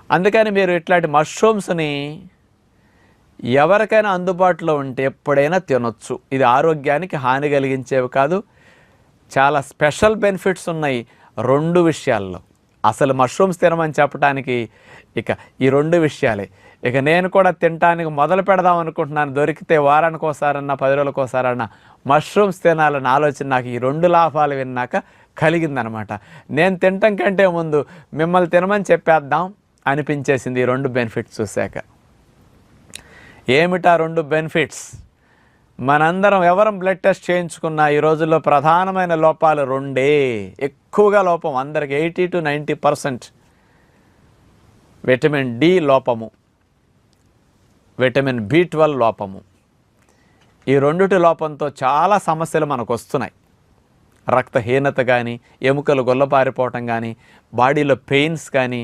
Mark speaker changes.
Speaker 1: అందుకని మీరు ఇట్లాంటి మష్రూమ్స్ని ఎవరికైనా అందుబాటులో ఉంటే ఎప్పుడైనా తినొచ్చు. ఇది ఆరోగ్యానికి హాని కలిగించేవి కాదు. చాలా స్పెషల్ బెనిఫిట్స్ ఉన్నాయి 2 విషయాల్లో. అసలు మష్రూమ్స్ తినమని చెప్పడానికి ఇక ఈ 2 విషయాలే. ఇక నేను కూడా తినటానికి మొదలు పెడదాం అనుకుంటున్నాను. దొరికితే వారానికి ఒకసారన్నా 10 రోజులకు ఒకసారన్నా మష్రూమ్స్ తినాలన్న ఆలోచన నాకు ఈ 2 లాభాలు విన్నాక కలిగిందనమాట. నేను తినటం కంటే ముందు మిమ్మల్ని తినమని చెప్పేద్దాం అనిపించేసింది ఈ 2 బెనిఫిట్స్ చూశాక. ఏమిటా 2 బెనిఫిట్స్? మనందరం ఎవరం బ్లడ్ టెస్ట్ చేయించుకున్న ఈ రోజుల్లో ప్రధానమైన లోపాలు 2. ఎక్కువగా లోపం అందరికి 80 to 90% విటమిన్ డి లోపము, విటమిన్ B12 లోపము. ఈ 2 లోపంతో చాలా సమస్యలు మనకు వస్తున్నాయి. రక్తహీనత కానీ, ఎముకలు గొల్లపారిపోవటం కానీ, బాడీలో పెయిన్స్ కానీ,